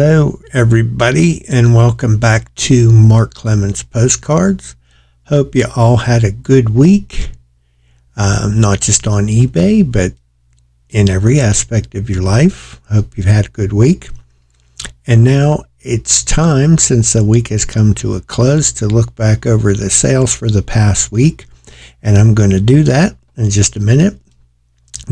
Hello, everybody, and welcome back to Mark Clemens Postcards. Hope you all had a good week, not just on eBay, but in every aspect of your life. Hope you've had a good week. And now it's time, since the week has come to a close, to look back over the sales for the past week. And I'm going to do that in just a minute.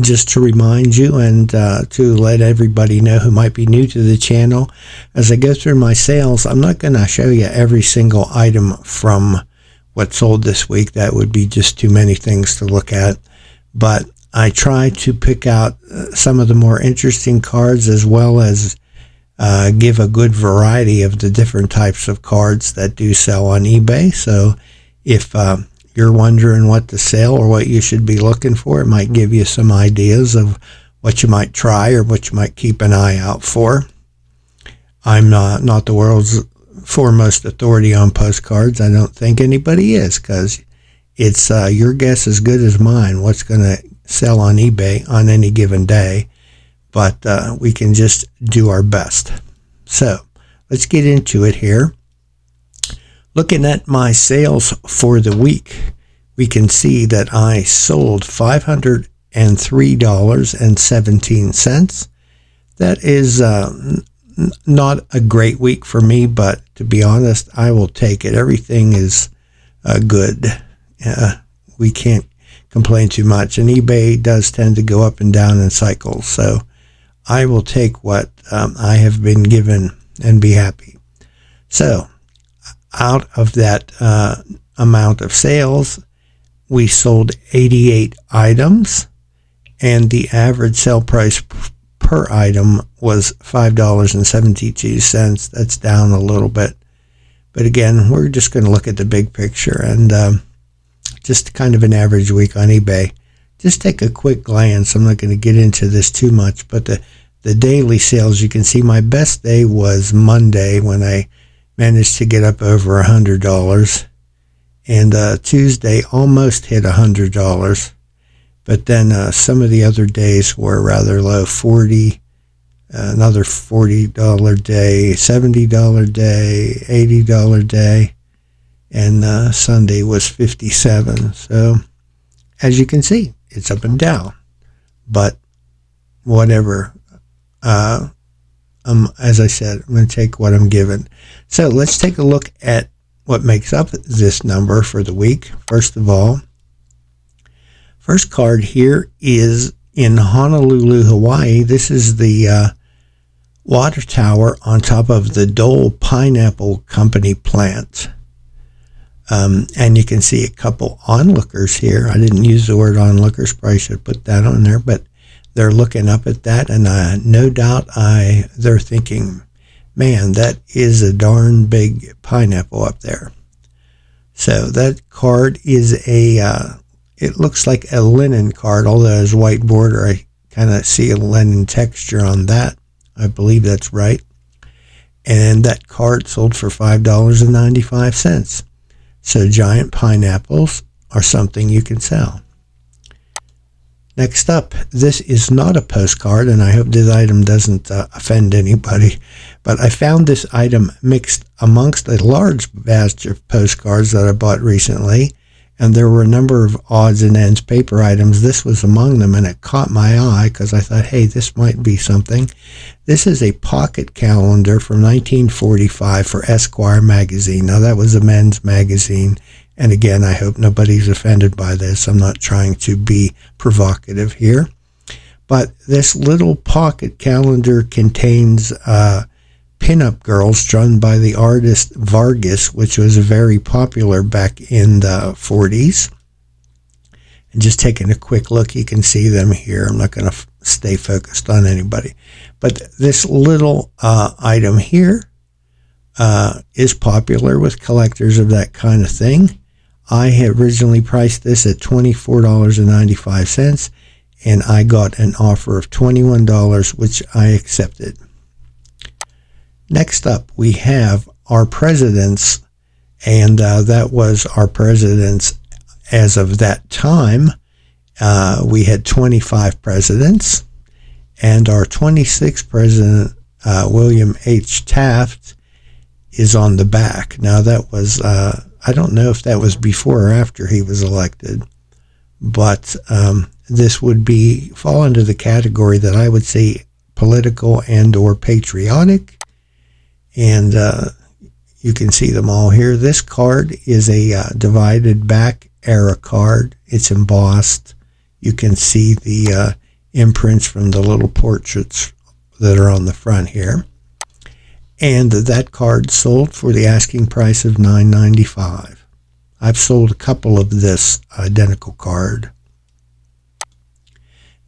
Just to remind you and to let everybody know who might be new to the channel, as I go through my sales, I'm not going to show you every single item from what sold this week. That would be just too many things to look at. But I try to pick out some of the more interesting cards, as well as give a good variety of the different types of cards that do sell on eBay. So if you're wondering what to sell or what you should be looking for, it might give you some ideas of what you might try or what you might keep an eye out for. I'm not the world's foremost authority on postcards. I don't think anybody is, because it's your guess as good as mine what's going to sell on eBay on any given day. But we can just do our best. So let's get into it here. Looking at my sales for the week, we can see that I sold $503.17. That is not a great week for me, but to be honest, I will take it. Everything is good. We can't complain too much, and eBay does tend to go up and down in cycles, so I will take what I have been given and be happy. So out of that amount of sales, we sold 88 items, and the average sale price per item was $5.72. That's down a little bit. But again, we're just going to look at the big picture, and just kind of an average week on eBay. Just take a quick glance. I'm not going to get into this too much, but the daily sales, you can see my best day was Monday, when I managed to get up over $100, and Tuesday almost hit $100, but then some of the other days were rather low. Another $40 day, $70 day, $80 day, and Sunday was $57. So as you can see, it's up and down, but whatever. As I said, I'm going to take what I'm given. So let's take a look at what makes up this number for the week. First of all, first card here is in Honolulu, Hawaii. This is the water tower on top of the Dole Pineapple Company plant. And you can see a couple onlookers here. I didn't use the word onlookers, probably should put that on there, but they're looking up at that, and no doubt they're thinking, man, that is a darn big pineapple up there. So that card is it looks like a linen card, although it has white border. I kind of see a linen texture on that. I believe that's right. And that card sold for $5.95. So giant pineapples are something you can sell. Next up, this is not a postcard, and I hope this item doesn't offend anybody, but I found this item mixed amongst a large batch of postcards that I bought recently, and there were a number of odds and ends paper items. This was among them, and it caught my eye because I thought, hey, this might be something. This is a pocket calendar from 1945 for Esquire magazine. Now, that was a men's magazine. And again, I hope nobody's offended by this. I'm not trying to be provocative here. But this little pocket calendar contains pinup girls drawn by the artist Vargas, which was very popular back in the 40s. And just taking a quick look, you can see them here. I'm not going to stay focused on anybody. But this little item here is popular with collectors of that kind of thing. I had originally priced this at $24.95, and I got an offer of $21, which I accepted. Next up, we have our presidents, and that was our presidents as of that time. We had 25 presidents, and our 26th president William H. Taft is on the back. Now that was, I don't know if that was before or after he was elected, but this would fall into the category that I would say political and or patriotic. And you can see them all here. This card is a divided back era card. It's embossed. You can see the imprints from the little portraits that are on the front here. And that card sold for the asking price of $9.95. I've sold a couple of this identical card.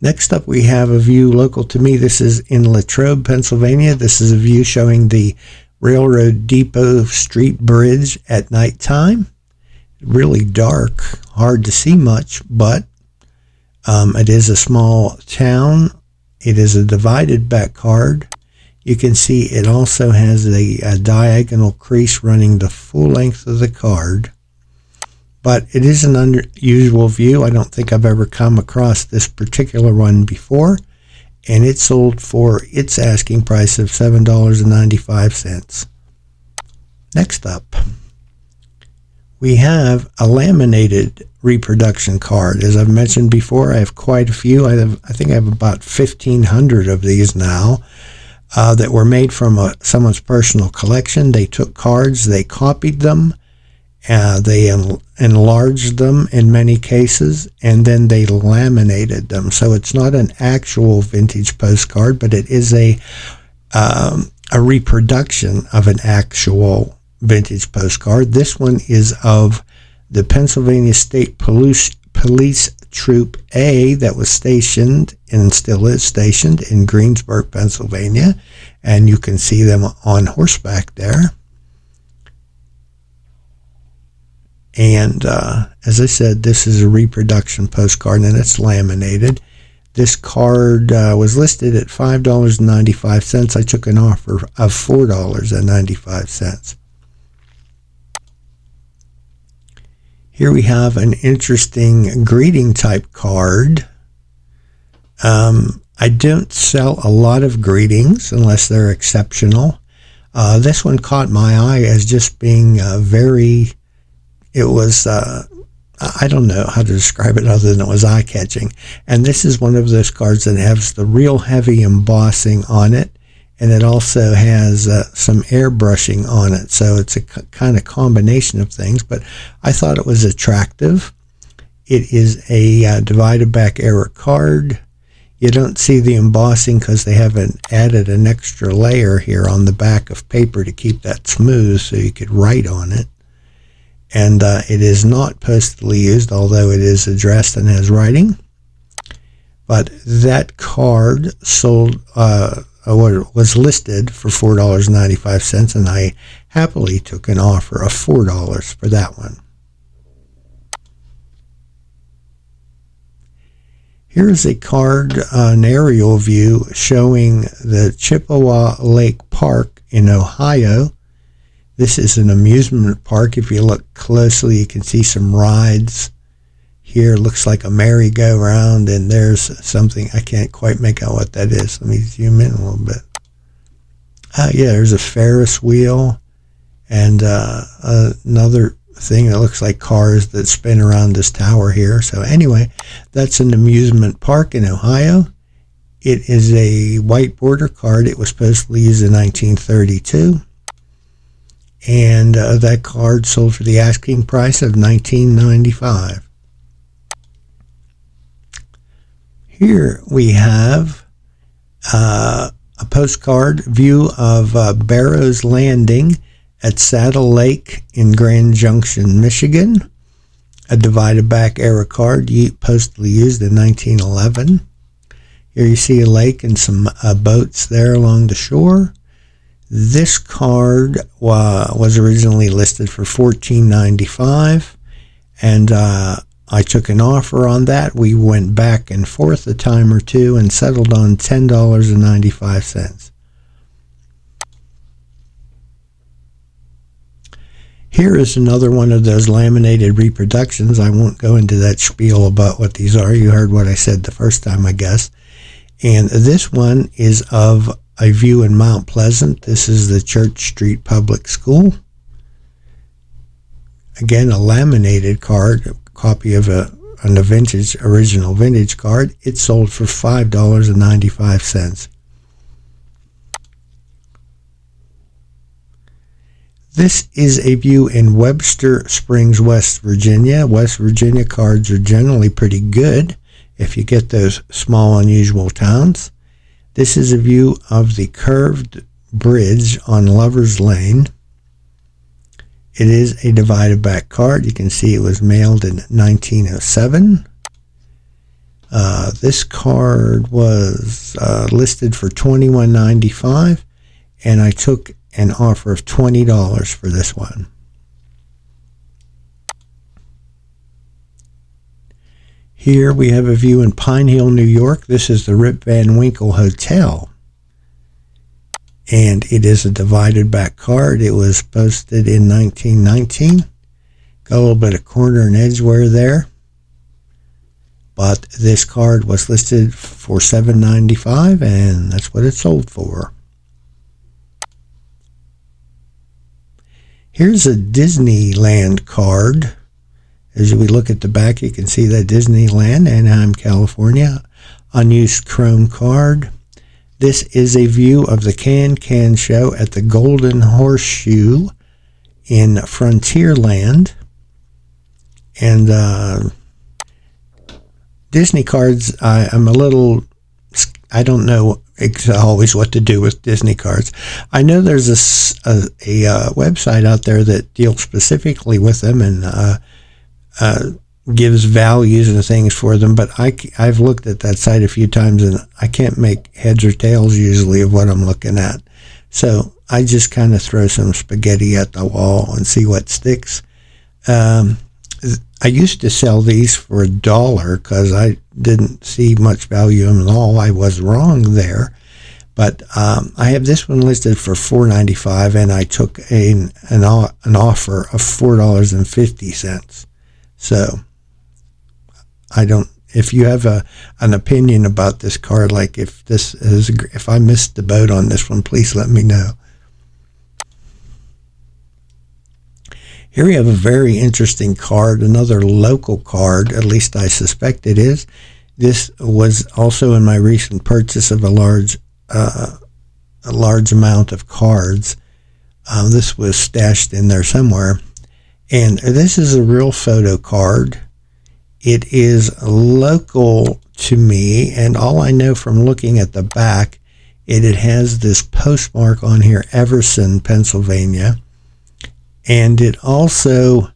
Next up, we have a view local to me. This is in Latrobe, Pennsylvania. This is a view showing the Railroad Depot Street Bridge at nighttime. Really dark, hard to see much, but it is a small town. It is a divided back card. You can see it also has a diagonal crease running the full length of the card. But it is an unusual view. I don't think I've ever come across this particular one before. And it sold for its asking price of $7.95. Next up, we have a laminated reproduction card. As I've mentioned before, I have quite a few. I think I have about 1,500 of these now. That were made from someone's personal collection. They took cards, they copied them, they enlarged them in many cases, and then they laminated them. So it's not an actual vintage postcard, but it is a reproduction of an actual vintage postcard. This one is of the Pennsylvania State Police Troop A that was stationed and still is stationed in Greensburg, Pennsylvania, and you can see them on horseback there. And as I said, this is a reproduction postcard and it's laminated. This card was listed at $5.95. I took an offer of $4.95. Here we have an interesting greeting type card. I don't sell a lot of greetings unless they're exceptional. This one caught my eye as just being I don't know how to describe it other than it was eye-catching. And this is one of those cards that has the real heavy embossing on it. And it also has some airbrushing on it. So it's a kind of combination of things. But I thought it was attractive. It is a divided back era card. You don't see the embossing because they haven't added an extra layer here on the back of paper to keep that smooth so you could write on it. And it is not postally used, although it is addressed and has writing. But that card sold... was listed for $4.95, and I happily took an offer of $4 for that one. Here is a card, an aerial view showing the Chippewa Lake Park in Ohio. This is an amusement park. If you look closely, you can see some rides. Here looks like a merry-go-round, and there's something, I can't quite make out what that is. Let me zoom in a little bit. Yeah, there's a Ferris wheel and another thing that looks like cars that spin around this tower here. So anyway, that's an amusement park in Ohio. It is a white border card. It was supposedly used in 1932. And that card sold for the asking price of $19.95. Here we have a postcard view of Barrows Landing at Saddle Lake in Grand Junction, Michigan. A divided back era card postally used in 1911. Here you see a lake and some boats there along the shore. This card was originally listed for $14.95, and I took an offer on that. We went back and forth a time or two and settled on $10.95. Here is another one of those laminated reproductions. I won't go into that spiel about what these are. You heard what I said the first time, I guess. And this one is of a view in Mount Pleasant. This is the Church Street Public School. Again, a laminated card, a copy of original vintage card. It sold for $5.95. This is a view in Webster Springs, West Virginia. West Virginia cards are generally pretty good if you get those small, unusual towns. This is a view of the curved bridge on Lover's Lane. It is a divided back card. You can see it was mailed in 1907. This card was listed for $21.95, and I took an offer of $20 for this one. Here we have a view in Pine Hill, New York. This is the Rip Van Winkle Hotel. And it is a divided back card. It was posted in 1919. Got a little bit of corner and edge wear there. But this card was listed for $7.95, and that's what it sold for. Here's a Disneyland card. As we look at the back, you can see that Disneyland, Anaheim, California. Unused chrome card. This is a view of the Can Show at the Golden Horseshoe in Frontierland. And Disney cards, I'm a little, I don't know always what to do with Disney cards. I know there's a website out there that deals specifically with them and gives values and things for them, but I've looked at that site a few times and I can't make heads or tails usually of what I'm looking at. So I just kind of throw some spaghetti at the wall and see what sticks. I used to sell these for $1 because I didn't see much value in them at all. I was wrong there. But I have this one listed for $4.95, and I took an offer of $4.50. So I don't. If you have an opinion about this card, like if I missed the boat on this one, please let me know. Here we have a very interesting card, another local card, at least I suspect it is. This was also in my recent purchase of a large amount of cards. This was stashed in there somewhere. And this is a real photo card. It is local to me, and all I know from looking at the back, it has this postmark on here, Everson, Pennsylvania. And it also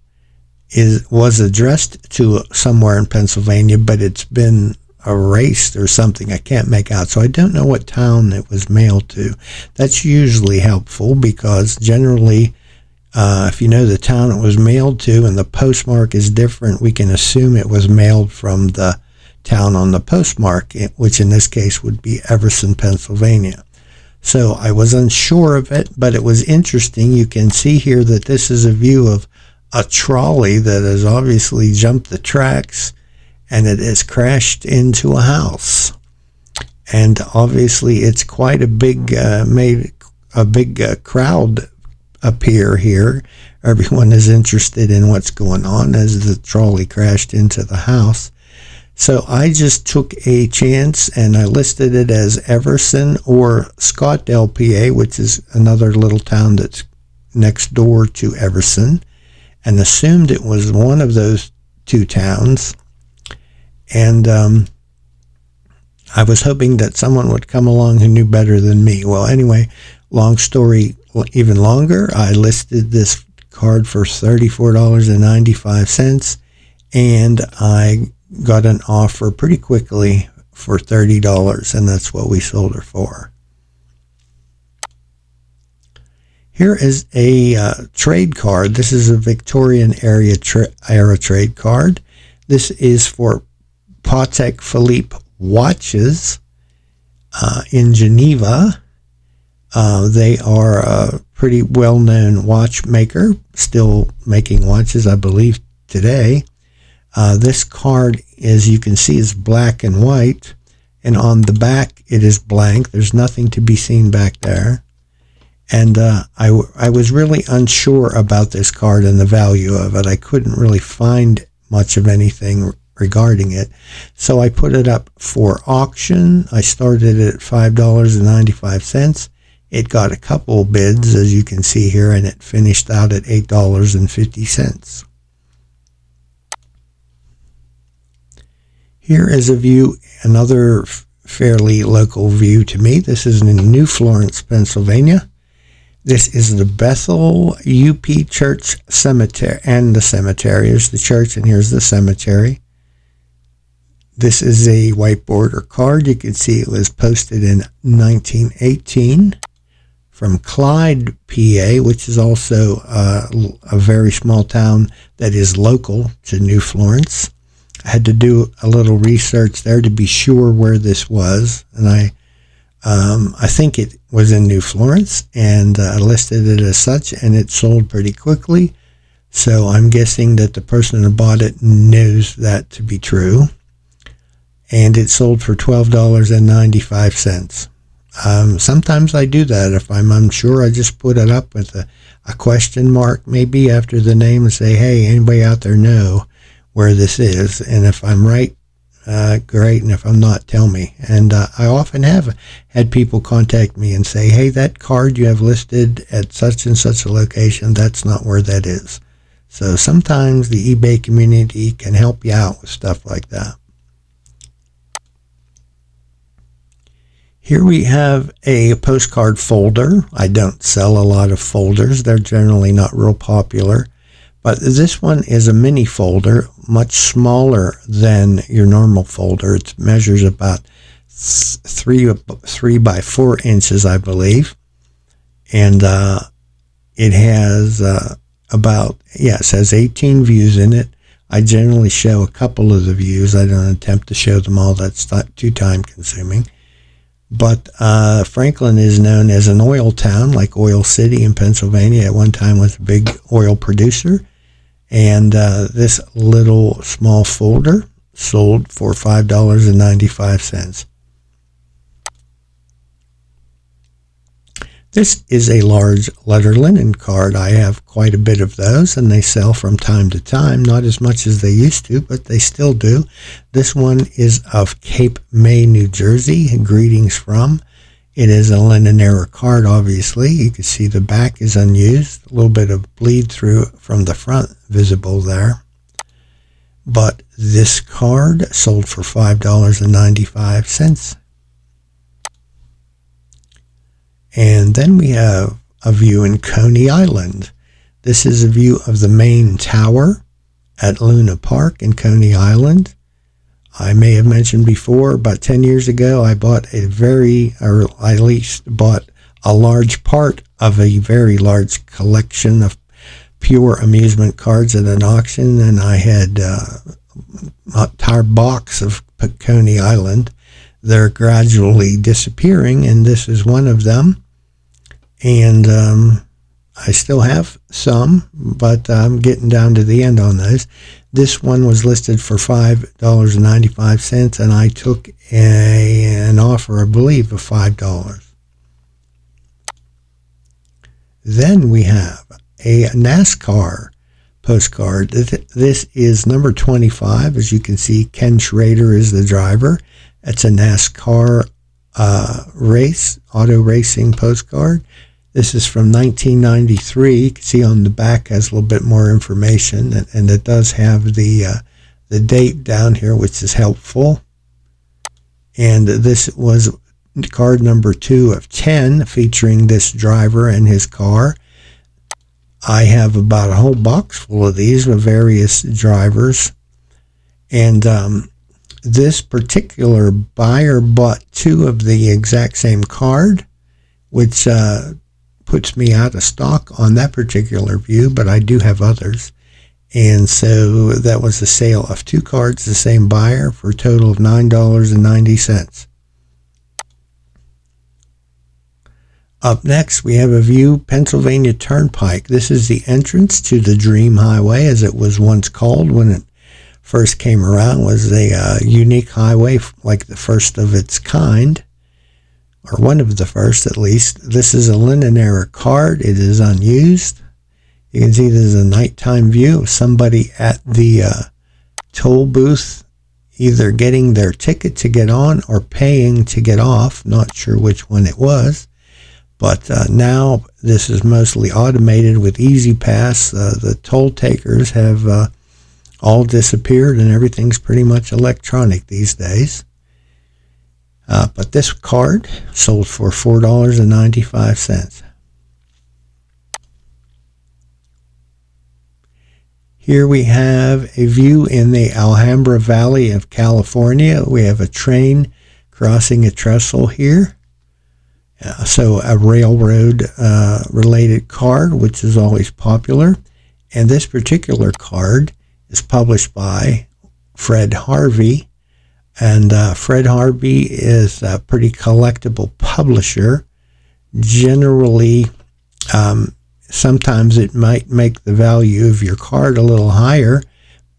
was addressed to somewhere in Pennsylvania, but it's been erased or something. I can't make out. So I don't know what town it was mailed to. That's usually helpful because generally, if you know the town it was mailed to and the postmark is different, we can assume it was mailed from the town on the postmark, which in this case would be Everson, Pennsylvania. So I was unsure of it, but it was interesting. You can see here that this is a view of a trolley that has obviously jumped the tracks and it has crashed into a house. And obviously it's quite a big, made a big crowd appear here. Everyone is interested in what's going on as the trolley crashed into the house. So I just took a chance and I listed it as Everson or Scottdale, PA, which is another little town that's next door to Everson, and assumed it was one of those two towns. And I was hoping that someone would come along who knew better than me. Well, anyway, long story even longer, I listed this card for $34.95, and I got an offer pretty quickly for $30, and that's what we sold her for. Here is a trade card. This is a Victorian era trade card. This is for Patek Philippe watches in Geneva. They are a pretty well-known watchmaker, still making watches, I believe, today. This card, as you can see, is black and white, and on the back it is blank. There's nothing to be seen back there. And I was really unsure about this card and the value of it. I couldn't really find much of anything regarding it. So I put it up for auction. I started it at $5.95. It got a couple bids, as you can see here, and it finished out at $8.50. Here is a view, another fairly local view to me. This is in New Florence, Pennsylvania. This is the Bethel UP Church Cemetery, and the cemetery. Here's the church, and here's the cemetery. This is a whiteboard or card. You can see it was posted in 1918 from Clyde, PA, which is also a very small town that is local to New Florence. I had to do a little research there to be sure where this was, and I think it was in New Florence, and I listed it as such, and it sold pretty quickly. So I'm guessing that the person who bought it knows that to be true. And it sold for $12.95. Sometimes I do that. If I'm unsure, I just put it up with a question mark maybe after the name and say, hey, anybody out there know where this is? And if I'm right, great, and if I'm not, tell me. And I often have had people contact me and say, hey, that card you have listed at such and such a location, that's not where that is. So sometimes the eBay community can help you out with stuff like that. Here we have a postcard folder. I don't sell a lot of folders. They're generally not real popular. But this one is a mini folder, much smaller than your normal folder. It measures about 3 by 4 inches, I believe. And it has it says 18 views in it. I generally show a couple of the views. I don't attempt to show them all. That's too time consuming. But Franklin is known as an oil town, like Oil City in Pennsylvania. At one time was a big oil producer. And this little small folder sold for $5.95. This is a large letter linen card. I have quite a bit of those, and they sell from time to time. Not as much as they used to, but they still do. This one is of Cape May, New Jersey. Greetings from. It is a linen era card, obviously. You can see the back is unused. A little bit of bleed through from the front visible there. But this card sold for $5.95. And then we have a view in Coney Island. This is a view of the main tower at Luna Park in Coney Island. I may have mentioned before, about 10 years ago, I bought at least bought a large part of a very large collection of pure amusement cards at an auction, and I had an entire box of Coney Island. They're gradually disappearing, and this is one of them. And I still have some, but I'm getting down to the end on those. This one was listed for $5.95, and I took an offer, I believe, of $5. Then we have a NASCAR postcard. This is number 25. As you can see, Ken Schroeder is the driver. It's a NASCAR auto racing postcard. This is from 1993. You can see on the back has a little bit more information, and it does have the date down here, which is helpful. And this was card number 2 of 10, featuring this driver and his car. I have about a whole box full of these with various drivers. And this particular buyer bought 2 of the exact same card, which puts me out of stock on that particular view, but I do have others. And so that was a sale of 2 cards, the same buyer, for a total of $9.90. Up next, we have a view, Pennsylvania Turnpike. This is the entrance to the Dream Highway, as it was once called when it first came around was a unique highway, like the first of its kind, or one of the first at least. This is a linen era card. It is unused. You can see there's a nighttime view of somebody at the toll booth, either getting their ticket to get on or paying to get off. Not sure which one it was. But now this is mostly automated with Easy Pass. The toll takers have all disappeared, and everything's pretty much electronic these days. But this card sold for $4.95. Here we have a view in the Alhambra Valley of California. We have a train crossing a trestle here. So a railroad related card, which is always popular. And this particular card is published by Fred Harvey. And Fred Harvey is a pretty collectible publisher. Generally, sometimes it might make the value of your card a little higher,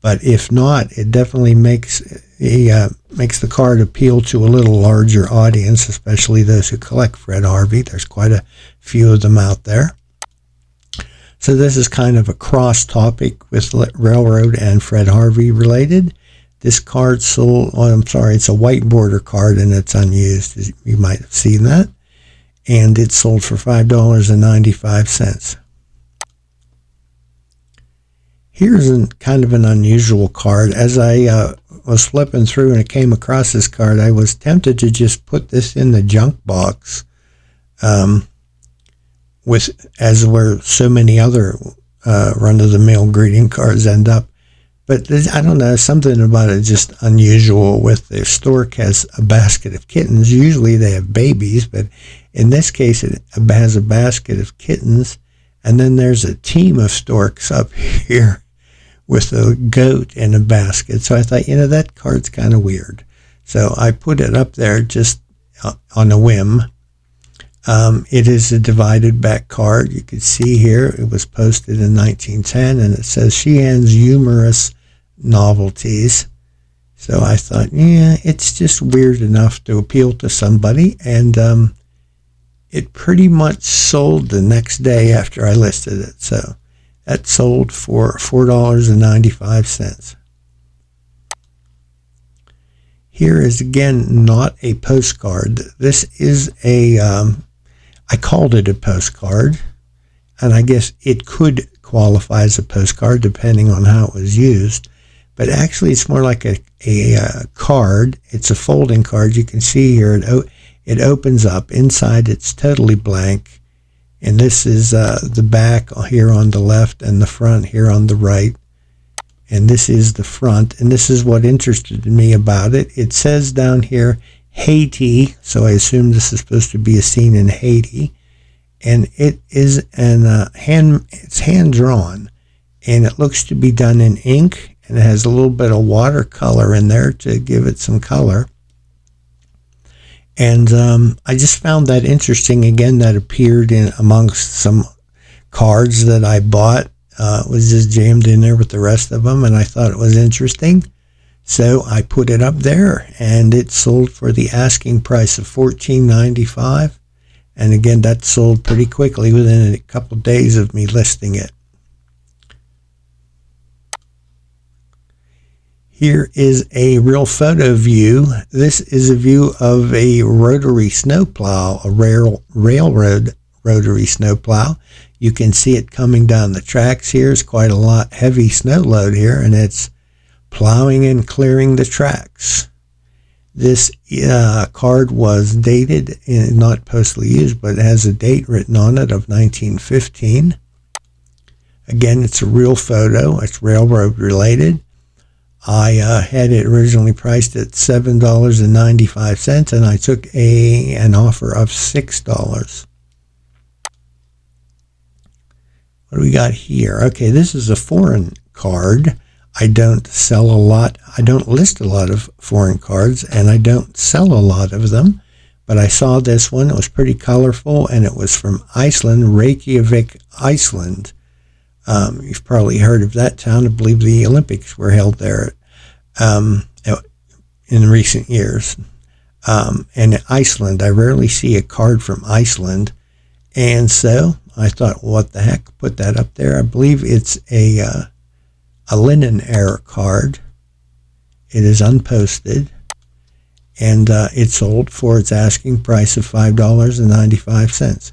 but if not, it definitely makes the card appeal to a little larger audience, especially those who collect Fred Harvey. There's quite a few of them out there. So this is kind of a cross topic with railroad and Fred Harvey related. This card sold, it's a white border card and it's unused. You might have seen that. And it sold for $5.95. Here's kind of an unusual card. As I was flipping through and I came across this card, I was tempted to just put this in the junk box, as where so many other run-of-the-mill greeting cards end up. But I don't know, something about it just unusual. With the stork has a basket of kittens. Usually they have babies, but in this case it has a basket of kittens. And then there's a team of storks up here with a goat in a basket. So I thought, that card's kind of weird. So I put it up there just on a whim. It is a divided back card. You can see here it was posted in 1910, and it says Sheehan's humorous novelties. So I thought, it's just weird enough to appeal to somebody, and it pretty much sold the next day after I listed it. So that sold for $4.95. Here is again not a postcard. This is I called it a postcard, and I guess it could qualify as a postcard depending on how it was used. But actually, it's more like a card. It's a folding card. You can see here it opens up. Inside, it's totally blank. And this is the back here on the left and the front here on the right. And this is the front. And this is what interested me about it. It says down here, Haiti. So I assume this is supposed to be a scene in Haiti. And it is it's hand-drawn. And it looks to be done in ink. And it has a little bit of watercolor in there to give it some color. And I just found that interesting. Again, that appeared in amongst some cards that I bought. It was just jammed in there with the rest of them, and I thought it was interesting. So I put it up there, and it sold for the asking price of $14.95. And again, that sold pretty quickly within a couple of days of me listing it. Here is a real photo view. This is a view of a rotary snowplow, a railroad rotary snowplow. You can see it coming down the tracks here. It's quite a lot heavy snow load here, and it's plowing and clearing the tracks. This card was dated, not postally used, but it has a date written on it of 1915. Again, it's a real photo. It's railroad related. I had it originally priced at $7.95, and I took an offer of $6. What do we got here? Okay, this is a foreign card. I don't sell a lot. I don't list a lot of foreign cards, and I don't sell a lot of them. But I saw this one. It was pretty colorful, and it was from Iceland, Reykjavik, Iceland. You've probably heard of that town. I believe the Olympics were held there. in recent years. And Iceland, I rarely see a card from Iceland. And so I thought, what the heck, put that up there. I believe it's a linen era card. It is unposted. And it sold for its asking price of $5.95.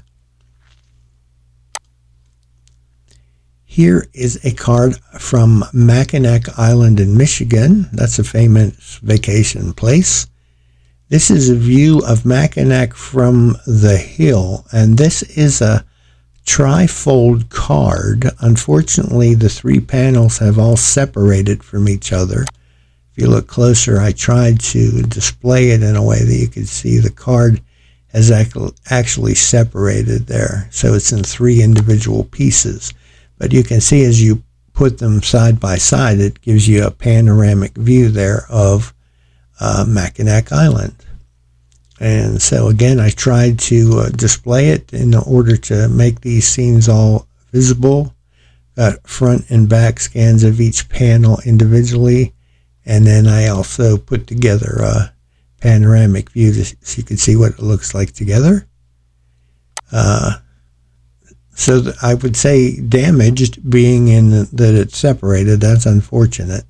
Here is a card from Mackinac Island in Michigan. That's a famous vacation place. This is a view of Mackinac from the hill, and this is a tri-fold card. Unfortunately, the three panels have all separated from each other. If you look closer, I tried to display it in a way that you could see the card has actually separated there. So it's in three individual pieces. But you can see as you put them side by side, it gives you a panoramic view there of Mackinac Island. And so again, I tried to display it in order to make these scenes all visible. Got front and back scans of each panel individually. And then I also put together a panoramic view so you can see what it looks like together. So I would say damaged, being in that it's separated. That's unfortunate.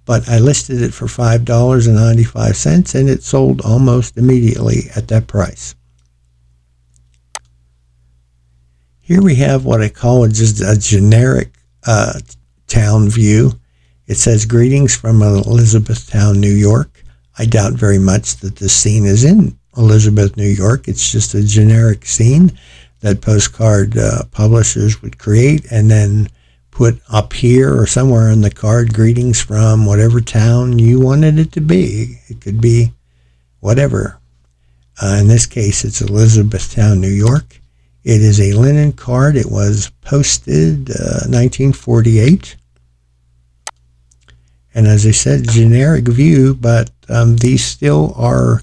But I listed it for $5.95, and it sold almost immediately at that price. Here we have what I call just a generic town view. It says, "Greetings from Elizabethtown, New York." I doubt very much that this scene is in Elizabeth, New York. It's just a generic scene that postcard publishers would create and then put up here or somewhere in the card, "Greetings from whatever town you wanted it to be." It could be whatever. In this case, it's Elizabethtown, New York. It is a linen card. It was posted 1948. And as I said, generic view, but these still are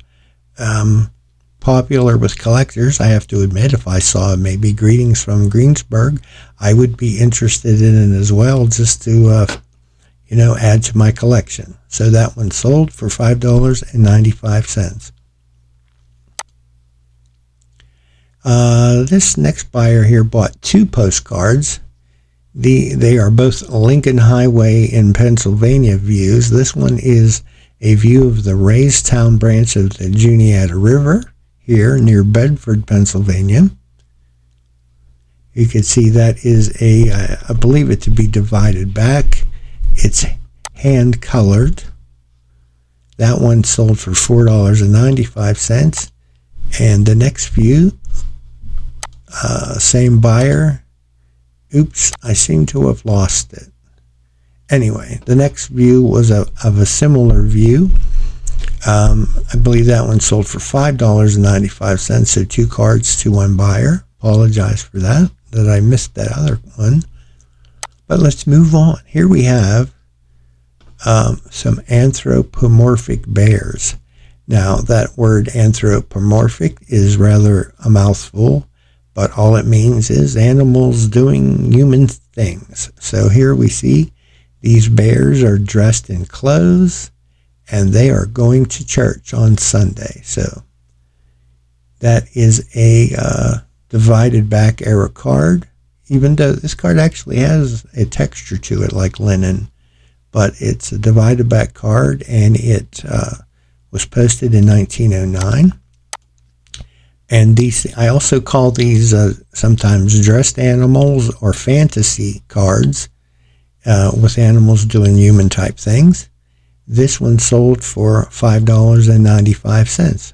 popular with collectors. I have to admit, if I saw maybe "Greetings from Greensburg," I would be interested in it as well, just to add to my collection. So that one sold for $5.95. This next buyer here bought two postcards. They are both Lincoln Highway in Pennsylvania views. This one is a view of the Raystown branch of the Juniata River here near Bedford, Pennsylvania. You can see that is I believe it to be divided back. It's hand colored. That one sold for $4.95. And the next view, same buyer. Oops, I seem to have lost it. Anyway, the next view was of a similar view. I believe that one sold for $5.95, so two cards to one buyer. Apologize for that I missed that other one. But let's move on. Here we have some anthropomorphic bears. Now, that word anthropomorphic is rather a mouthful, but all it means is animals doing human things. So here we see these bears are dressed in clothes, and they are going to church on Sunday. So that is a divided back era card, even though this card actually has a texture to it like linen. But it's a divided back card, and it was posted in 1909. And I also call these sometimes dressed animals or fantasy cards with animals doing human type things. This one sold for $5.95.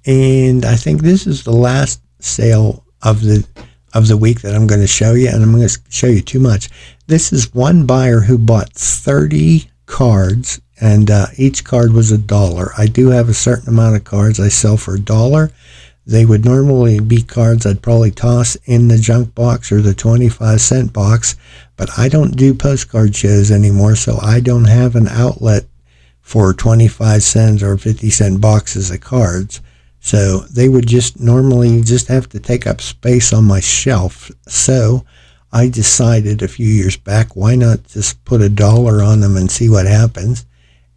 And I think this is the last sale of the week that I'm going to show you, and I'm going to show you too much. This is one buyer who bought 30 cards, and each card was $1. I do have a certain amount of cards I sell for $1. They would normally be cards I'd probably toss in the junk box or the 25-cent box, but I don't do postcard shows anymore, so I don't have an outlet for 25-cent or 50-cent boxes of cards. So they would just normally just have to take up space on my shelf. So I decided a few years back, why not just put $1 on them and see what happens?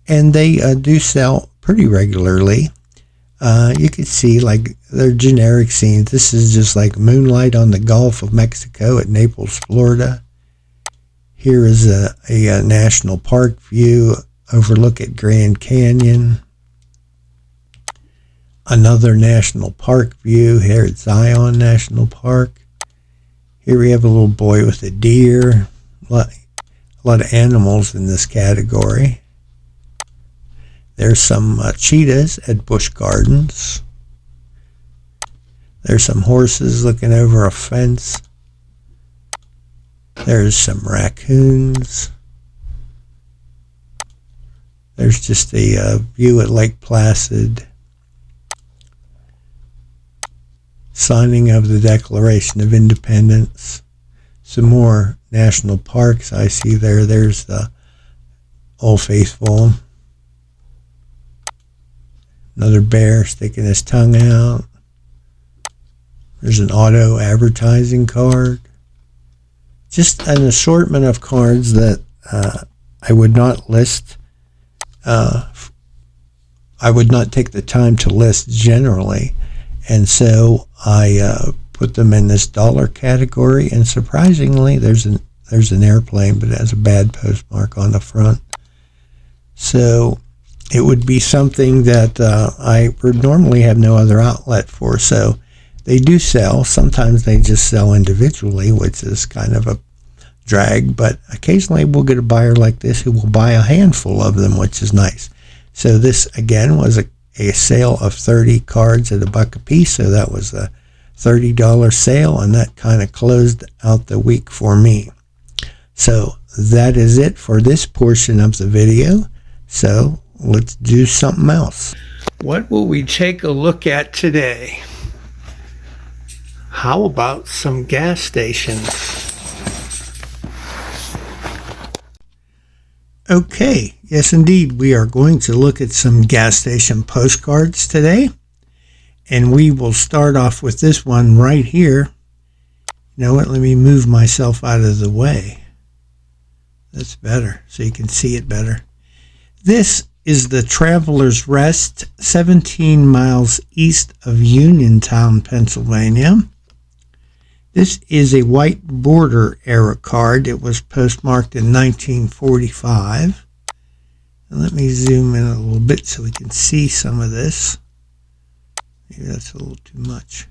And they do sell pretty regularly. You can see like they're generic scenes. This is just like moonlight on the Gulf of Mexico at Naples, Florida. Here is a national park view, overlook at Grand Canyon. Another national park view here at Zion National Park. Here we have a little boy with a deer. A lot of animals in this category. There's some cheetahs at Busch Gardens. There's some horses looking over a fence. There's some raccoons. There's just a view at Lake Placid. Signing of the Declaration of Independence. Some more national parks I see there. There's the Old Faithful. Another bear sticking his tongue out. There's an auto advertising card. Just an assortment of cards that I would not list. I would not take the time to list generally. And so I put them in this dollar category. And surprisingly, there's an airplane, but it has a bad postmark on the front. So it would be something that I would normally have no other outlet for. So they do sell. Sometimes they just sell individually, which is kind of a drag. But occasionally we'll get a buyer like this who will buy a handful of them, which is nice. So this, again, was a sale of 30 cards at $1 a piece. So that was a $30 sale, and that kind of closed out the week for me. So that is it for this portion of the video. So let's do something else. What will we take a look at today? How about some gas stations? Okay, yes indeed, we are going to look at some gas station postcards today. And we will start off with this one right here. You know what, let me move myself out of the way. That's better, so you can see it better. This is the Traveler's Rest, 17 miles east of Uniontown, Pennsylvania. This is a white border era card. It was postmarked in 1945. And let me zoom in a little bit so we can see some of this. Maybe that's a little too much.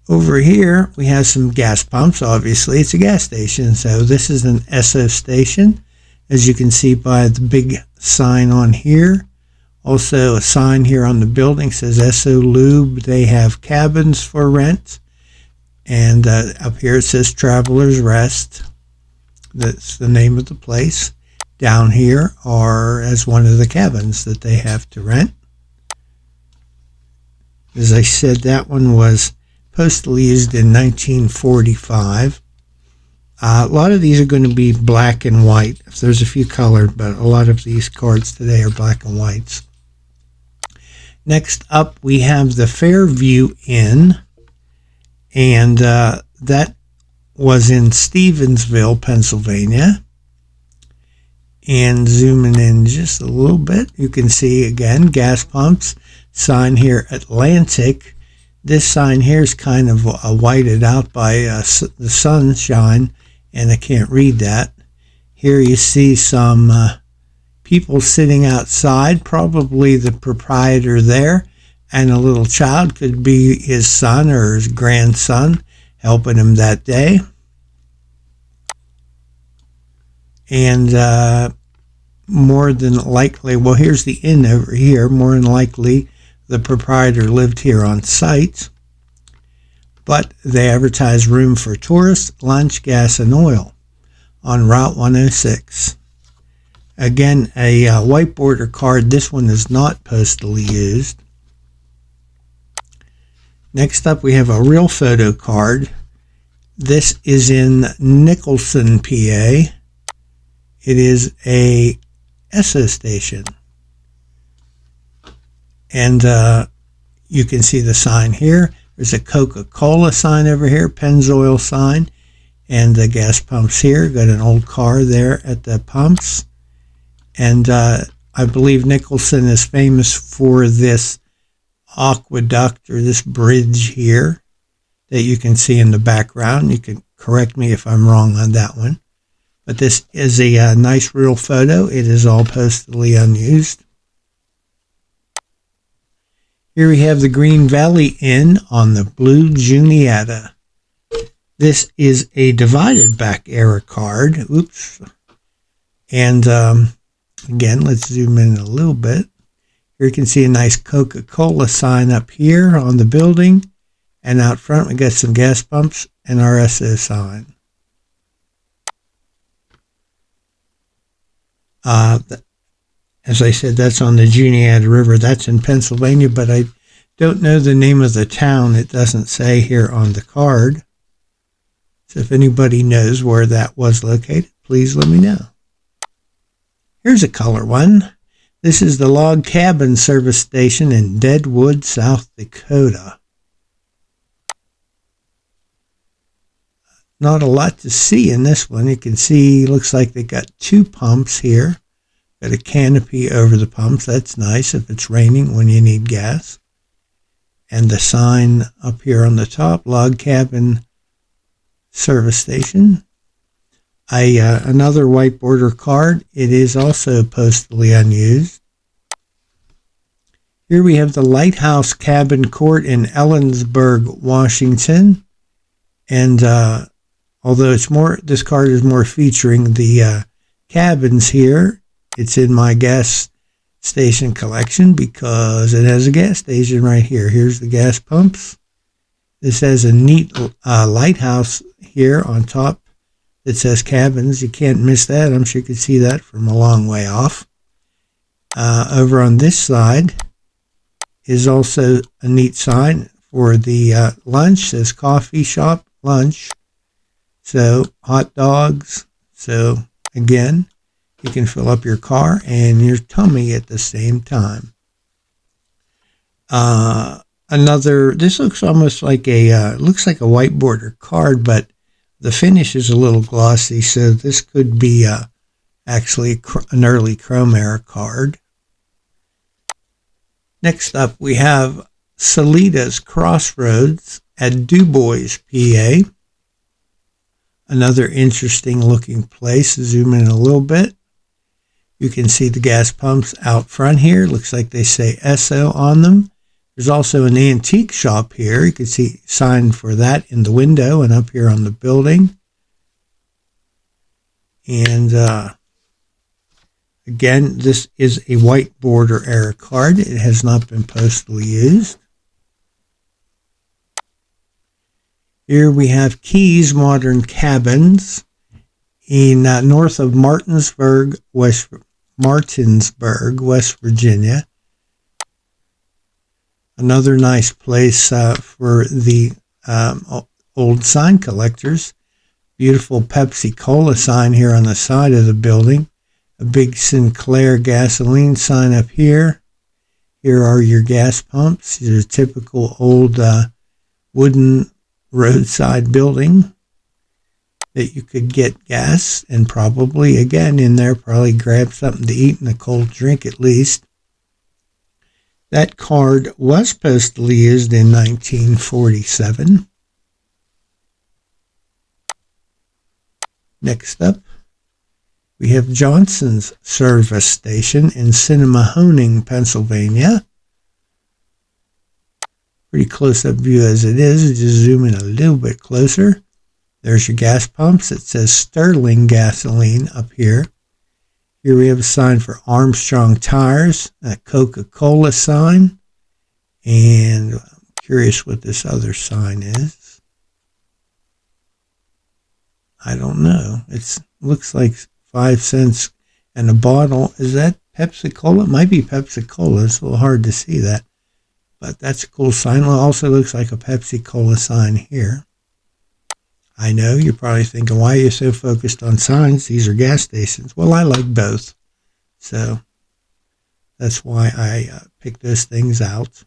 Over here, we have some gas pumps. Obviously, it's a gas station, so this is an Esso station, as you can see by the big sign on here. Also, a sign here on the building says Esso Lube. They have cabins for rent. And up here it says Traveler's Rest. That's the name of the place. Down here are as one of the cabins that they have to rent. As I said, that one was postally used in 1945. A lot of these are going to be black and white. If there's a few colored, but a lot of these cards today are black and whites. Next up, we have the Fairview Inn. And that was in Stevensville, Pennsylvania. And zooming in just a little bit, you can see again gas pumps. Sign here, Atlantic. This sign here is kind of whited out by the sunshine, and I can't read that. Here you see some people sitting outside, probably the proprietor there. And a little child, could be his son or his grandson, helping him that day. And more than likely, well, here's the inn over here. More than likely, the proprietor lived here on site. But they advertise room for tourists, lunch, gas, and oil on Route 106. Again, a white border card. This one is not postally used. Next up, we have a real photo card. This is in Nicholson, PA. It is a Esso station. And you can see the sign here. There's a Coca-Cola sign over here, Pennzoil sign. And the gas pumps here. Got an old car there at the pumps. And I believe Nicholson is famous for this aqueduct or this bridge here that you can see in the background. You can correct me if I'm wrong on that one. But this is a nice real photo. It is all postally unused. Here we have the Green Valley Inn on the Blue Juniata. This is a divided back era card. Oops. And again, let's zoom in a little bit. Here you can see a nice Coca-Cola sign up here on the building. And out front we got some gas pumps and RSO sign. As I said, that's on the Juniata River. That's in Pennsylvania, but I don't know the name of the town. It doesn't say here on the card. So if anybody knows where that was located, please let me know. Here's a color one. This is the Log Cabin Service Station in Deadwood, South Dakota. Not a lot to see in this one. You can see, looks like they got two pumps here. Got a canopy over the pumps. That's nice if it's raining when you need gas. And the sign up here on the top, Log Cabin Service Station. Another whiteboarder card. It is also postally unused. Here we have the Lighthouse Cabin Court in Ellensburg, Washington. And although this card is more featuring the cabins here, it's in my gas station collection because it has a gas station right here. Here's the gas pumps. This has a neat lighthouse here on top that says cabins. You can't miss that. I'm sure you can see that from a long way off. Over on this side is also a neat sign for the lunch. It says coffee shop lunch. So hot dogs. So again, you can fill up your car and your tummy at the same time. This looks almost like looks like a whiteboarder card, but the finish is a little glossy, so this could be actually an early Chrome era card. Next up, we have Sadies Crossroads at DuBois, PA. Another interesting looking place. Zoom in a little bit. You can see the gas pumps out front here. Looks like they say Esso on them. There's also an antique shop here. You can see sign for that in the window and up here on the building. And again, this is a whiteboarder era card. It has not been postally used. Here we have Keys Modern Cabins in north of Martinsburg, West Virginia. Another nice place for the old sign collectors. Beautiful Pepsi Cola sign here on the side of the building. A big Sinclair gasoline sign up here. Here are your gas pumps. These are typical old wooden roadside building that you could get gas and probably, again, in there, probably grab something to eat and a cold drink at least. That card was postally used in 1947. Next up, we have Johnson's Service Station in Cinemahoning, Pennsylvania. Pretty close-up view as it is. Just zoom in a little bit closer. There's your gas pumps. It says Sterling Gasoline up here. Here we have a sign for Armstrong Tires, a Coca-Cola sign. And I'm curious what this other sign is. I don't know. It looks like 5 cents and a bottle. Is that Pepsi-Cola? It might be Pepsi-Cola. It's a little hard to see that. But that's a cool sign. It also looks like a Pepsi-Cola sign here. I know you're probably thinking, why are you so focused on signs? These are gas stations. Well, I like both. So that's why I picked those things out.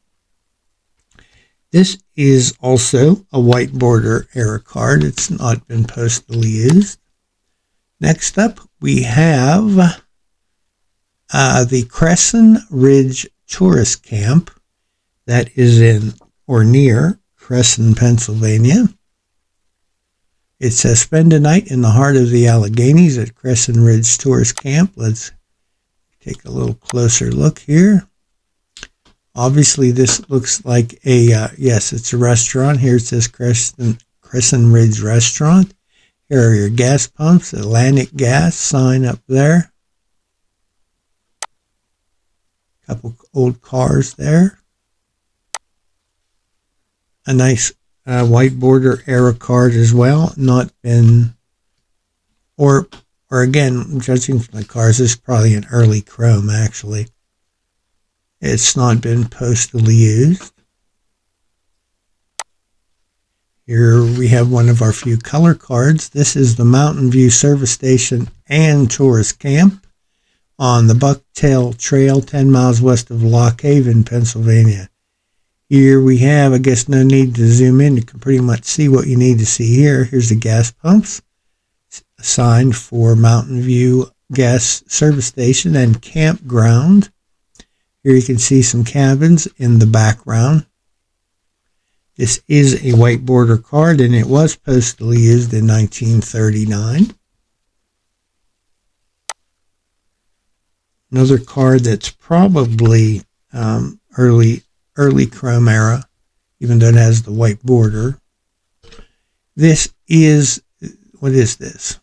This is also a Whiteboard era card. It's not been postally used. Next up, we have the Crescent Ridge Tourist Camp that is in or near Crescent, Pennsylvania. It says, spend a night in the heart of the Alleghenies at Crescent Ridge Tourist Camp. Let's take a little closer look here. Obviously, this looks like yes, it's a restaurant. Here it says Crescent Ridge Restaurant. Here are your gas pumps, Atlantic Gas sign up there. Couple old cars there. A nice Whiteboard era card as well. Not been, or again, judging from the cars, this is probably an early chrome actually. It's not been postally used. Here we have one of our few color cards. This is the Mountain View Service Station and Tourist Camp on the Bucktail Trail, 10 miles west of Lock Haven, Pennsylvania. Here we have, I guess no need to zoom in. You can pretty much see what you need to see here. Here's the gas pumps assigned for Mountain View Gas Service Station and Campground. Here you can see some cabins in the background. This is a Whiteboard card, and it was postally used in 1939. Another card that's probably early chrome era, even though it has the white border. This is, what is this?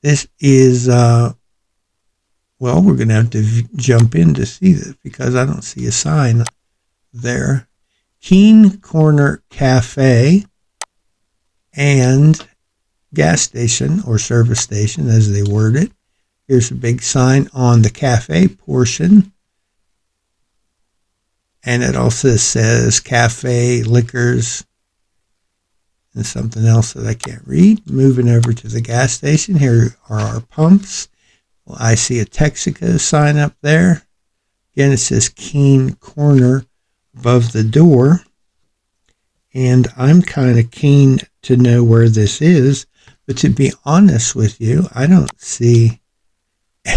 This is, well, we're going to have to jump in to see this because I don't see a sign there. Keene Corner Cafe and gas station or service station as they word it. Here's a big sign on the cafe portion. And it also says cafe, liquors, and something else that I can't read. Moving over to the gas station. Here are our pumps. Well, I see a Texaco sign up there. Again, it says Keene Corner above the door. And I'm kind of keen to know where this is. But to be honest with you, I don't see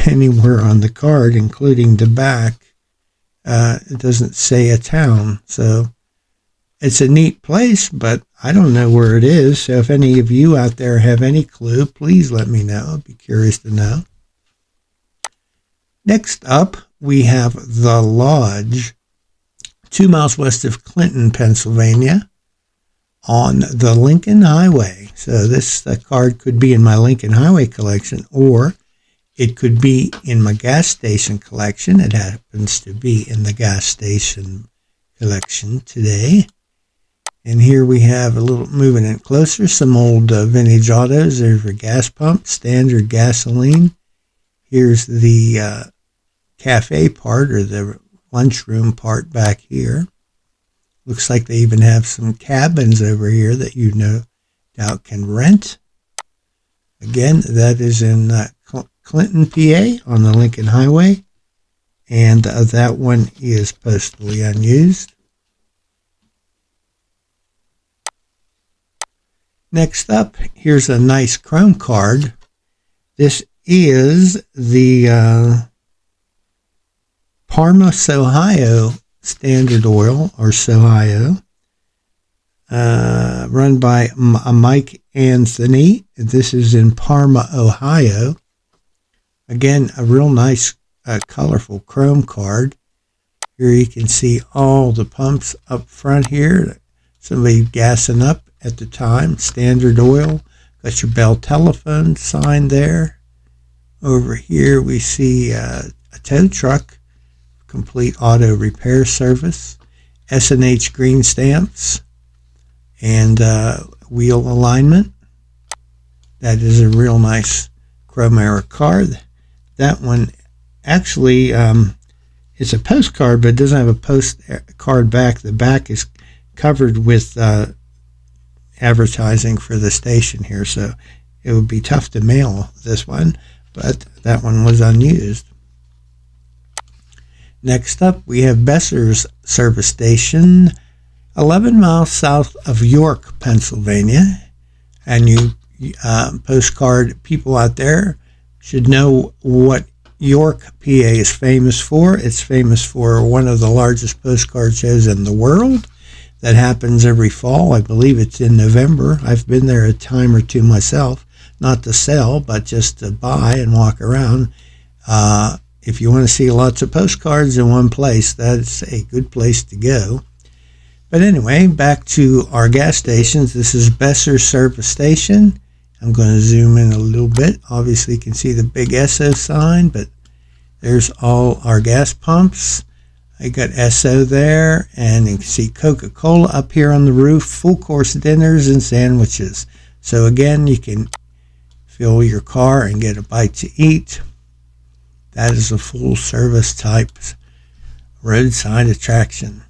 anywhere on the card, including the back. It doesn't say a town. So it's a neat place, but I don't know where it is. So if any of you out there have any clue, please let me know. I'd be curious to know. Next up, we have The Lodge, 2 miles west of Clinton, Pennsylvania, on the Lincoln Highway. So this card could be in my Lincoln Highway collection, or it could be in my gas station collection. It happens to be in the gas station collection today. And here we have a little, moving in closer, some old vintage autos. There's your gas pump, standard gasoline. Here's the cafe part or the lunchroom part back here. Looks like they even have some cabins over here that you no doubt can rent. Again, that is in Clinton, PA on the Lincoln Highway. And that one is postally unused. Next up, here's a nice chrome card. This is the Parma, Ohio Standard Oil, or Sohio, run by Mike Anthony. This is in Parma, Ohio. Again, a real nice, colorful chrome card. Here you can see all the pumps up front here. Somebody gassing up at the time. Standard Oil. Got your Bell Telephone sign there. Over here we see a tow truck. Complete auto repair service, S&H green stamps, and wheel alignment. That is a real nice chrome era card. That one actually it's a postcard, but it doesn't have a postcard back. The back is covered with advertising for the station here, so it would be tough to mail this one, but that one was unused. Next up, we have Besser's Service Station, 11 miles south of York, Pennsylvania. And you postcard people out there should know what York, PA is famous for. It's famous for one of the largest postcard shows in the world that happens every fall. I believe it's in November. I've been there a time or two myself, not to sell, but just to buy and walk around. If you want to see lots of postcards in one place, that's a good place to go. But anyway, back to our gas stations. This is Besser Service Station. I'm going to zoom in a little bit. Obviously, you can see the big Esso sign, but there's all our gas pumps. I got Esso there, and you can see Coca-Cola up here on the roof, full course dinners and sandwiches. So again, you can fill your car and get a bite to eat. That is a full service type roadside attraction.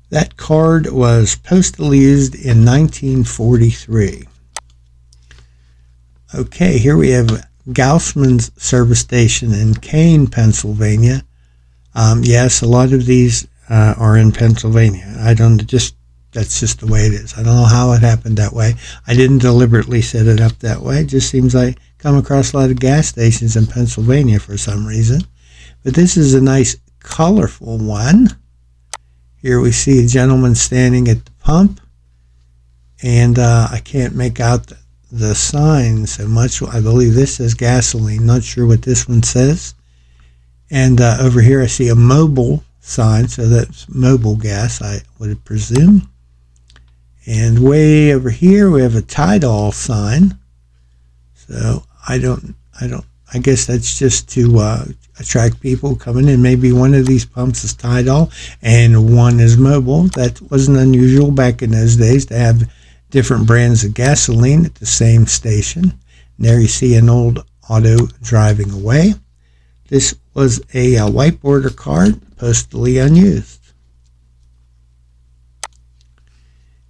That card was postally used in 1943. Okay, here we have Gusmans service station in Kane, Pennsylvania. Yes, a lot of these are in Pennsylvania. That's just the way it is. I don't know how it happened that way. I didn't deliberately set it up that way. It just seems I come across a lot of gas stations in Pennsylvania for some reason. But this is a nice, colorful one. Here we see a gentleman standing at the pump. And I can't make out the sign so much. I believe this says gasoline. Not sure what this one says. And over here I see a mobile sign, so that's mobile gas, I would presume. And way over here we have a Tidal sign. So I guess that's just to attract people coming in. Maybe one of these pumps is Tidal and one is mobile. That wasn't unusual back in those days to have different brands of gasoline at the same station. And there you see an old auto driving away. This was a Whiteboard card, postally unused.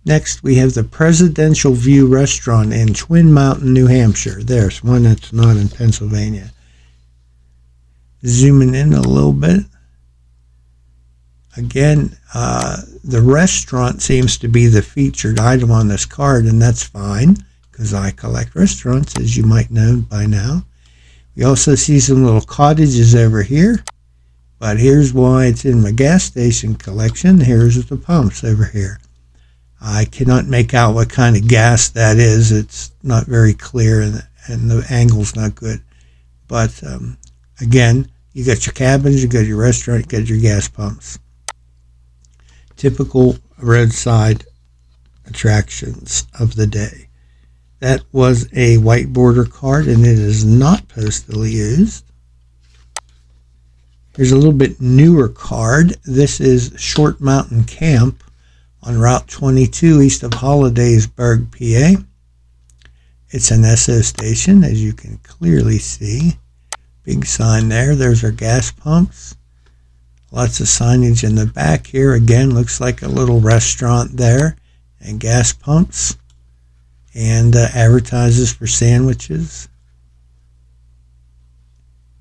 Next, we have the Presidential View Restaurant in Twin Mountain, New Hampshire. There's one that's not in Pennsylvania. Zooming in a little bit. Again, the restaurant seems to be the featured item on this card, and that's fine, because I collect restaurants, as you might know by now. We also see some little cottages over here, but here's why it's in my gas station collection. Here's the pumps over here. I cannot make out what kind of gas that is. It's not very clear, and the angle's not good. But again, you got your cabins, you got your restaurant, you got your gas pumps. Typical roadside attractions of the day. That was a Whiteboard card, and it is not postally used. Here's a little bit newer card. This is Short Mountain Camp on Route 22 east of Hollidaysburg, PA. It's an Esso station, as you can clearly see. Big sign there. There's our gas pumps. Lots of signage in the back here. Again, looks like a little restaurant there, and gas pumps. And advertises for sandwiches.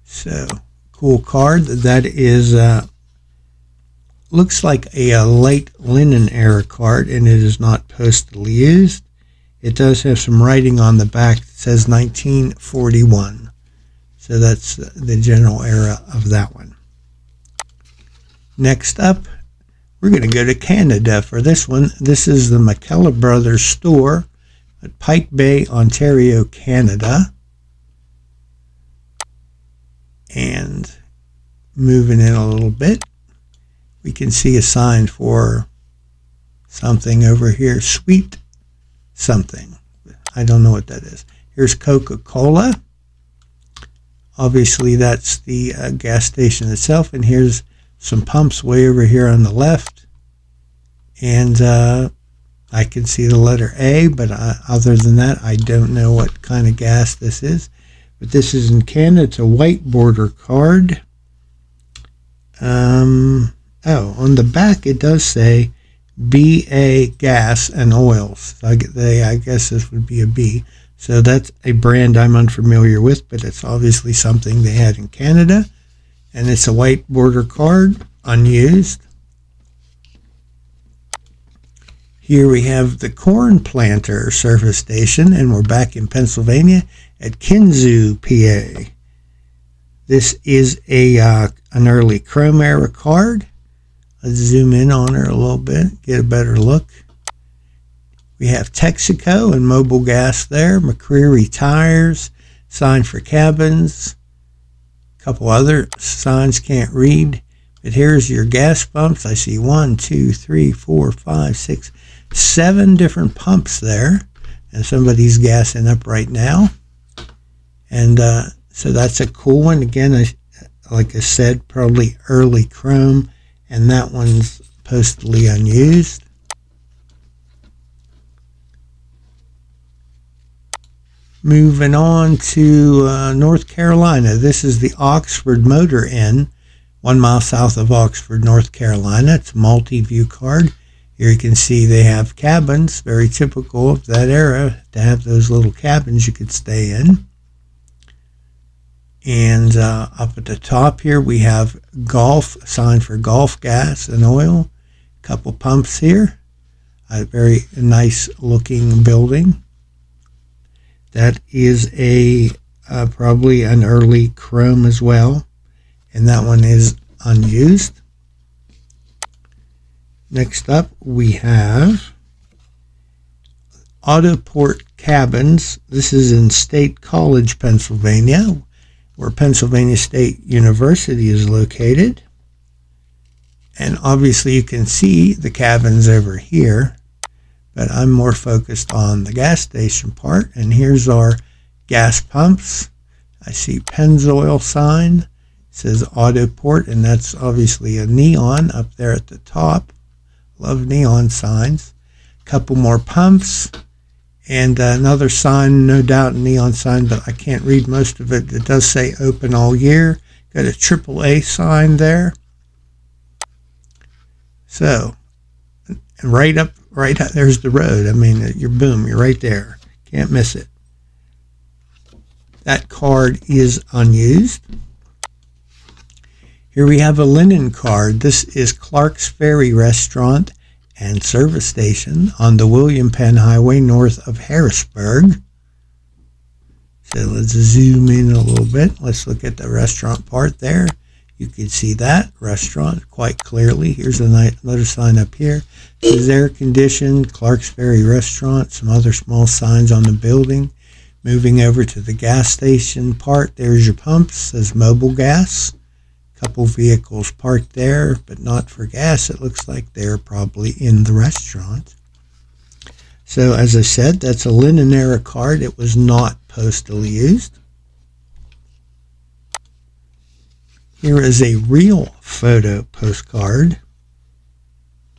So, cool card. That is, looks like a light linen era card, and it is not postally used. It does have some writing on the back that says 1941. So that's the general era of that one. Next up, we're going to go to Canada for this one. This is the Mela Brothers store at Pike Bay, Ontario, Canada. And moving in a little bit, we can see a sign for something over here, sweet something. I don't know what that is. Here's Coca-Cola. Obviously, that's the gas station itself. And here's some pumps way over here on the left. And I can see the letter A, but other than that, I don't know what kind of gas this is. But this is in Canada. It's a Whiteboard card. On the back it does say BA Gas and Oils. I guess this would be a B. So that's a brand I'm unfamiliar with, but it's obviously something they had in Canada. And it's a Whiteboard card, unused. Here we have the corn planter service station, and we're back in Pennsylvania at Kinzu, PA. This is an early chrome era card. Let's zoom in on her a little bit, get a better look. We have Texaco and Mobil Gas there, McCreary Tires, sign for cabins, a couple other signs can't read. But here's your gas pumps. I see 1, 2, 3, 4, 5, 6, 7 different pumps there. And somebody's gassing up right now. And so that's a cool one. Again, like I said, probably early chrome. And that one's postally unused. Moving on to North Carolina. This is the Oxford Motor Inn, 1 mile south of Oxford, North Carolina. It's a multi-view card. Here you can see they have cabins, very typical of that era, to have those little cabins you could stay in. And up at the top here we have Gulf, sign for Gulf Gas and Oil. A couple pumps here. A very nice looking building. That is probably an early chrome as well. And that one is unused. Next up, we have Autoport Cabins. This is in State College, Pennsylvania, where Pennsylvania State University is located. And obviously you can see the cabins over here, but I'm more focused on the gas station part. And here's our gas pumps. I see Pennzoil sign. It says Autoport, and that's obviously a neon up there at the top. Love neon signs. A couple more pumps, and another sign, no doubt a neon sign, but I can't read most of it. It does say open all year. Got a AAA sign there. So, right up, there's the road. I mean, you're right there. Can't miss it. That card is unused. Here we have a linen card. This is Clark's Ferry Restaurant and Service Station on the William Penn Highway north of Harrisburg. So let's zoom in a little bit. Let's look at the restaurant part there. You can see that restaurant quite clearly. Here's another sign up here. This is air conditioned, Clark's Ferry Restaurant, some other small signs on the building. Moving over to the gas station part, there's your pumps, says Mobil Gas. Couple vehicles parked there, but not for gas. It looks like they're probably in the restaurant. So as I said, that's a linen era card. It was not postally used. Here is a real photo postcard.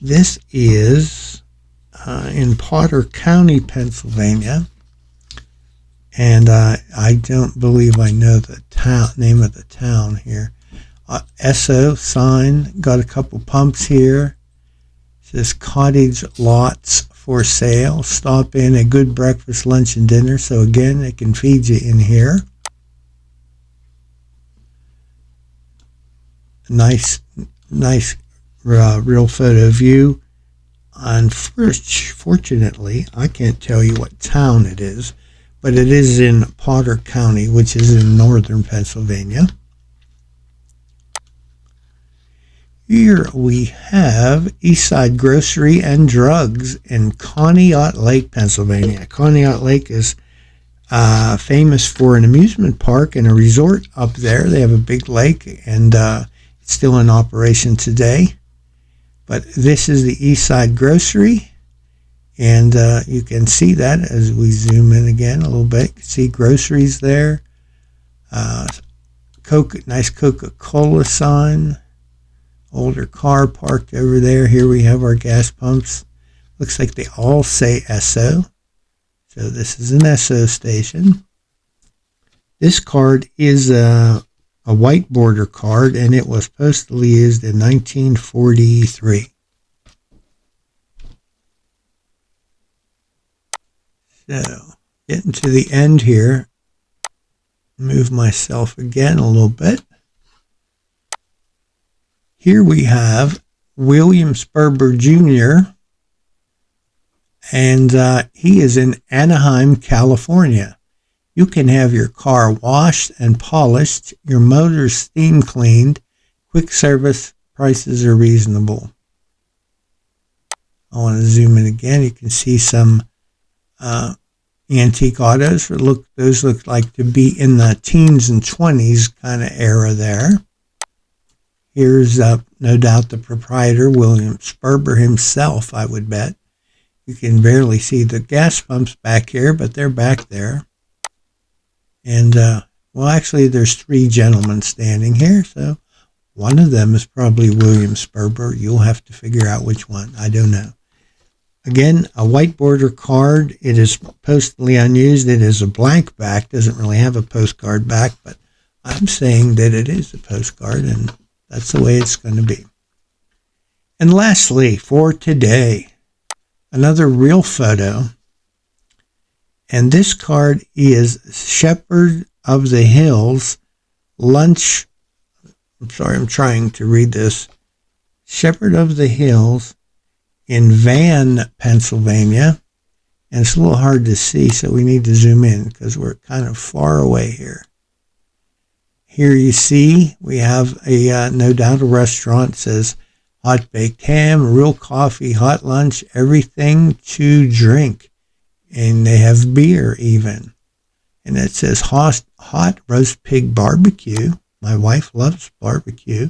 This is in Potter County, Pennsylvania. And I don't believe I know the name of the town here. Esso sign, got a couple pumps here. It says cottage lots for sale. Stop in, a good breakfast, lunch, and dinner. So again, they can feed you in here. Nice real photo view. Unfortunately, I can't tell you what town it is, but it is in Potter County, which is in northern Pennsylvania. Here we have Eastside Grocery and Drugs in Conneaut Lake, Pennsylvania. Conneaut Lake is famous for an amusement park and a resort up there. They have a big lake, and it's still in operation today. But this is the Eastside Grocery, and you can see that as we zoom in again a little bit. You can see groceries there. Nice Coca-Cola sign. Older car parked over there. Here we have our gas pumps. Looks like they all say Esso. So this is an Esso station. This card is a Whiteboard card, and it was postally used in 1943. So, getting to the end here. Move myself again a little bit. Here we have William Sperber Jr. And he is in Anaheim, California. You can have your car washed and polished, your motor steam cleaned, quick service, prices are reasonable. I want to zoom in again. You can see some antique autos. Those look like to be in the teens and 20s kind of era there. Here's no doubt the proprietor, William Sperber himself, I would bet. You can barely see the gas pumps back here, but they're back there. And, well, actually, there's 3 gentlemen standing here, so one of them is probably William Sperber. You'll have to figure out which one. I don't know. Again, a whiteboarder card. It is postally unused. It is a blank back. Doesn't really have a postcard back, but I'm saying that it is a postcard, and that's the way it's going to be. And lastly, for today, another real photo. And this card is Shepherd of the Hills lunch. I'm sorry, I'm trying to read this. Shepherd of the Hills in Van, Pennsylvania. And it's a little hard to see, so we need to zoom in because we're kind of far away here. Here you see we have a no doubt a restaurant. It says hot baked ham, real coffee, hot lunch, everything to drink. And they have beer even. And it says hot roast pig barbecue. My wife loves barbecue.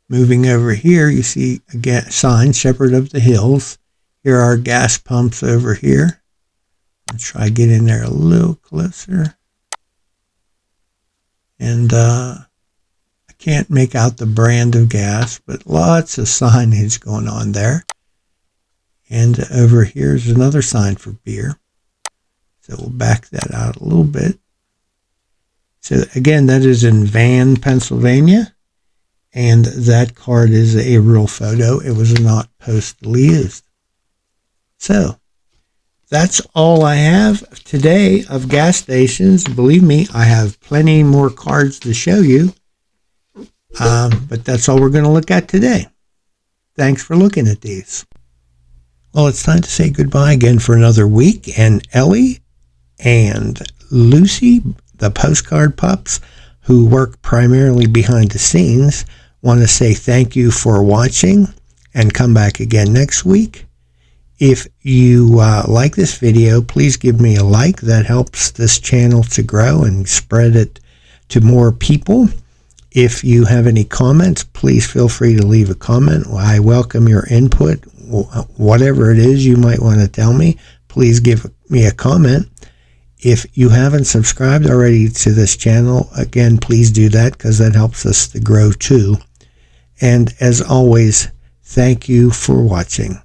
Moving over here, you see a sign, Shepherd of the Hills. Here are gas pumps over here. I'll try to get in there a little closer. And I can't make out the brand of gas, but lots of signage going on there. And over here is another sign for beer. So we'll back that out a little bit. So again, that is in Van, Pennsylvania. And that card is a real photo. It was not postally used. So that's all I have today of gas stations. Believe me, I have plenty more cards to show you. But that's all we're going to look at today. Thanks for looking at these. Well, it's time to say goodbye again for another week. And Ellie and Lucy, the postcard pups, who work primarily behind the scenes, want to say thank you for watching and come back again next week. If you like this video, please give me a like. That helps this channel to grow and spread it to more people. If you have any comments, please feel free to leave a comment. I welcome your input. Whatever it is you might want to tell me, please give me a comment. If you haven't subscribed already to this channel, again, please do that because that helps us to grow too. And as always, thank you for watching.